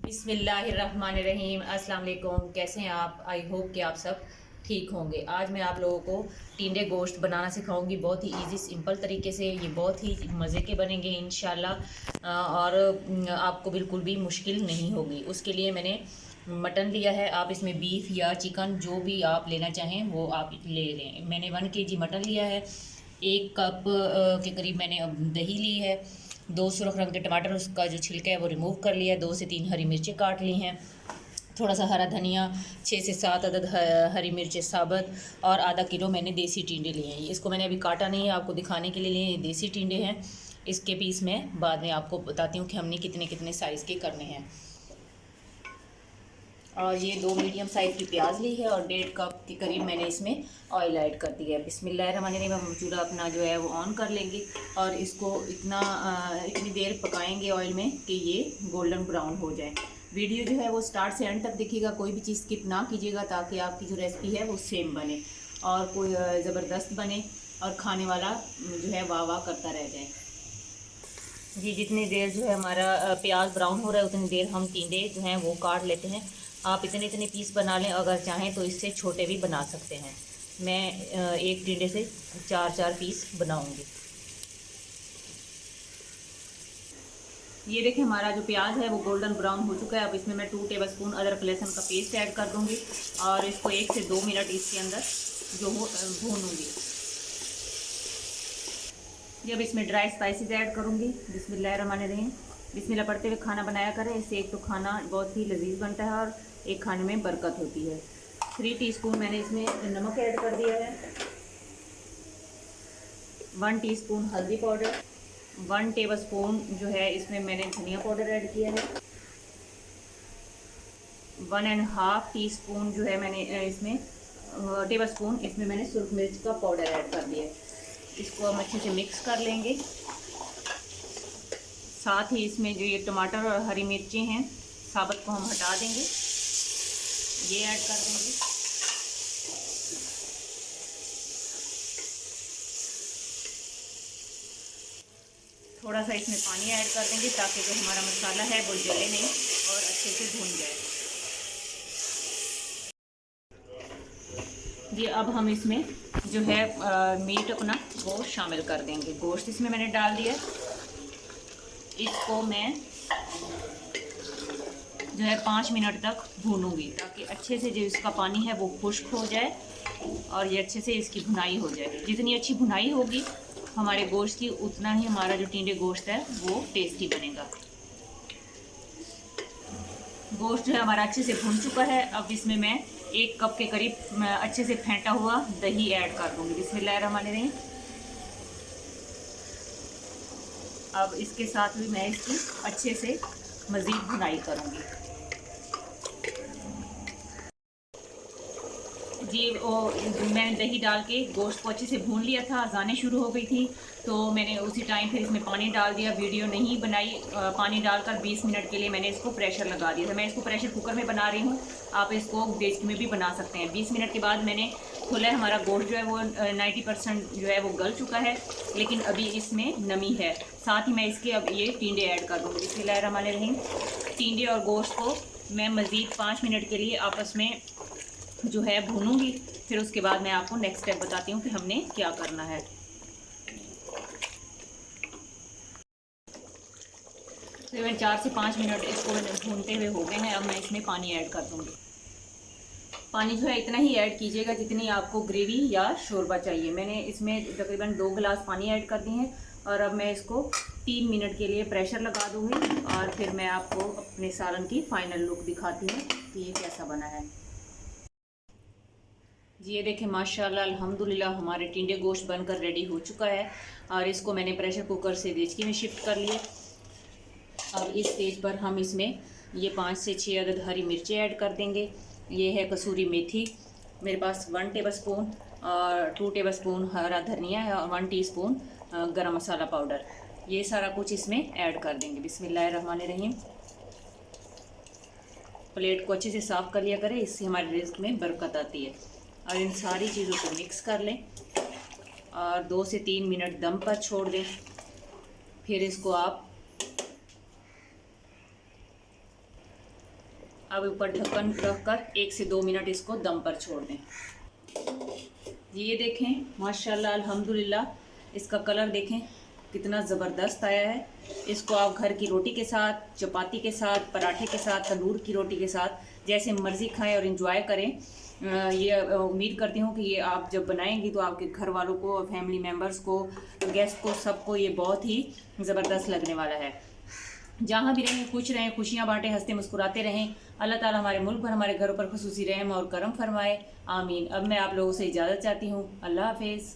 बिस्मिल्लाहिर्रहमानिर्रहीम। अस्सलाम वालेकुम। कैसे हैं आप? आई होप कि आप सब ठीक होंगे। आज मैं आप लोगों को टिंडे गोश्त बनाना सिखाऊंगी बहुत ही इजी सिंपल तरीके से। ये बहुत ही मज़े के बनेंगे इंशाल्लाह और आपको बिल्कुल भी मुश्किल नहीं होगी। उसके लिए मैंने मटन लिया है। आप इसमें बीफ या चिकन जो भी आप लेना चाहें वो आप ले लें। मैंने 1 kg मटन लिया है। 1 कप के करीब मैंने दही ली है। 2 सुरख रंग के टमाटर, उसका जो छिलका है वो रिमूव कर लिया है। 2 से 3 हरी मिर्चें काट ली हैं। थोड़ा सा हरा धनिया, 6 से 7 अदद हरी मिर्चें साबुत और आधा किलो मैंने देसी टिंडे लिए हैं। इसको मैंने अभी काटा नहीं है, आपको दिखाने के लिए लिए। ये देसी टिंडे हैं। इसके पीस मैं बाद में आपको बताती हूँ कि हमने कितने कितने साइज़ के करने हैं। और ये 2 मीडियम साइज़ की प्याज ली है और 1.5 कप के करीब मैंने इसमें ऑयल ऐड कर दिया है। बिस्मिल्लाहिर्रहमानिर्रहीम। हम चूल्हा अपना जो है वो ऑन कर लेंगे और इसको इतनी देर पकाएंगे ऑयल में कि ये गोल्डन ब्राउन हो जाए। वीडियो जो है वो स्टार्ट से एंड तक देखिएगा, कोई भी चीज़ स्किप ना कीजिएगा ताकि आपकी जो रेसिपी है वो सेम बने और कोई ज़बरदस्त बने और खाने वाला जो है वाह वाह करता रह जाए। जी, जितनी देर जो है हमारा प्याज ब्राउन हो रहा है उतनी देर हम टिंडे जो हैं वो काट लेते हैं। आप इतने इतने पीस बना लें, अगर चाहें तो इससे छोटे भी बना सकते हैं। मैं एक टिंडे से 4 4 पीस बनाऊंगी। ये देखिए हमारा जो प्याज है वो गोल्डन ब्राउन हो चुका है। अब इसमें मैं 2 टेबलस्पून अदरक लहसुन का पेस्ट ऐड कर दूंगी और इसको 1 से 2 मिनट इसके अंदर जो हो भूनूंगी। जब इसमें ड्राई स्पाइसेस ऐड करूँगी। बिस्मिल्लाहिर्रहमानिर्रहीम। बिस्मिल्लाह पढ़ते हुए खाना बनाया करें, इससे एक तो खाना बहुत ही लजीज बनता है और एक खाने में बरकत होती है। 3 टीस्पून मैंने इसमें नमक ऐड कर दिया है। 1 टीस्पून हल्दी पाउडर, 1 टेबलस्पून जो है इसमें मैंने धनिया पाउडर ऐड किया है। 1.5 टीस्पून जो है मैंने इसमें टेबलस्पून इसमें मैंने सुरख मिर्च का पाउडर ऐड कर दिया है। इसको हम अच्छे से मिक्स कर लेंगे। साथ ही इसमें जो ये टमाटर और हरी मिर्चें हैं साबुत को हम हटा देंगे, ये ऐड कर देंगे। थोड़ा सा इसमें पानी ऐड कर देंगे ताकि जो हमारा मसाला है वो जले नहीं और अच्छे से भून जाए। ये अब हम इसमें जो है मीट अपना वो शामिल कर देंगे। गोश्त इसमें मैंने डाल दिया। इसको मैं जो है 5 मिनट तक भूनूंगी ताकि अच्छे से जो इसका पानी है वो खुश्क हो जाए और ये अच्छे से इसकी भुनाई हो जाए। जितनी अच्छी भुनाई होगी हमारे गोश्त की, उतना ही हमारा जो टिंडे गोश्त है वो टेस्टी बनेगा। गोश्त जो है हमारा अच्छे से भुन चुका है। अब इसमें मैं 1 कप के करीब अच्छे से फेंटा हुआ दही ऐड कर दूंगी। बिस्मिल्लाहिर्रहमानिर्रहीम। अब इसके साथ भी मैं इसकी अच्छे से मज़ीद भुनाई करूंगी। जी, वो मैंने दही डाल के गोश्त को अच्छे से भून लिया था। अज़ानें शुरू हो गई थी तो मैंने उसी टाइम फिर इसमें पानी डाल दिया। वीडियो नहीं बनाई। पानी डालकर 20 मिनट के लिए मैंने इसको प्रेशर लगा दिया था। मैं इसको प्रेशर कुकर में बना रही हूँ, आप इसको डेस्क में भी बना सकते हैं। 20 मिनट के बाद मैंने खोला है। हमारा गोश्त जो है वो 90% जो है वो गल चुका है, लेकिन अभी इसमें नमी है। साथ ही मैं इसके अब ये टिंडे ऐड कर दूँगी। बिस्मिल्लाहिर्रहमानिर्रहीम। टिंडे और गोश्त को मैं मज़ीद 5 मिनट के लिए आपस में जो है भूनूंगी। फिर उसके बाद मैं आपको नेक्स्ट स्टेप बताती हूँ कि हमने क्या करना है। तकरीबन 4 से 5 मिनट इसको मैंने भूनते हुए हो गए हैं। अब मैं इसमें पानी ऐड कर दूँगी। पानी जो है इतना ही ऐड कीजिएगा जितनी आपको ग्रेवी या शोरबा चाहिए। मैंने इसमें तकरीबन 2 गिलास पानी ऐड कर दिए हैं और अब मैं इसको 3 मिनट के लिए प्रेशर लगा दूँगी और फिर मैं आपको अपने सालन की फ़ाइनल लुक दिखाती हूँ कि ये कैसा बना है। जी, ये देखें माशाल्लाह अल्हम्दुलिल्लाह हमारे टिंडे गोश्त बनकर रेडी हो चुका है और इसको मैंने प्रेशर कुकर से देचकी में शिफ्ट कर लिया। अब इस स्टेज पर हम इसमें ये 5 से 6 अदद हरी मिर्चें ऐड कर देंगे। ये है कसूरी मेथी, मेरे पास 1 टेबलस्पून और 2 टेबलस्पून हरा धनिया है और 1 टीस्पून गरम मसाला पाउडर। ये सारा कुछ इसमें ऐड कर देंगे। बिस्मिल्लाहिर्रहमानिर्रहीम। प्लेट को अच्छे से साफ़ कर लिया करें, इससे हमारे रिज़्क में बरकत आती है। और इन सारी चीज़ों को मिक्स कर लें और 2 से 3 मिनट दम पर छोड़ दें। फिर इसको आप अब ऊपर ढक्कन रखकर 1 से 2 मिनट इसको दम पर छोड़ दें। ये देखें माशाल्लाह अल्हम्दुलिल्लाह, इसका कलर देखें कितना ज़बरदस्त आया है। इसको आप घर की रोटी के साथ, चपाती के साथ, पराठे के साथ, तंदूर की रोटी के साथ जैसे मर्ज़ी खाएं और इन्जॉय करें। ये उम्मीद करती हूँ कि ये आप जब बनाएंगी तो आपके घर वालों को, फैमिली मेम्बर्स को, गेस्ट को, सबको ये बहुत ही ज़बरदस्त लगने वाला है। जहाँ भी रहें खुश रहें, खुशियाँ बांटें, हंसते मुस्कुराते रहें। अल्लाह ताला हमारे मुल्क पर, हमारे घरों पर खुसूसी रहम और करम फरमाए। आमीन। अब मैं आप लोगों से इजाज़त चाहती हूँ। अल्लाह हाफिज़।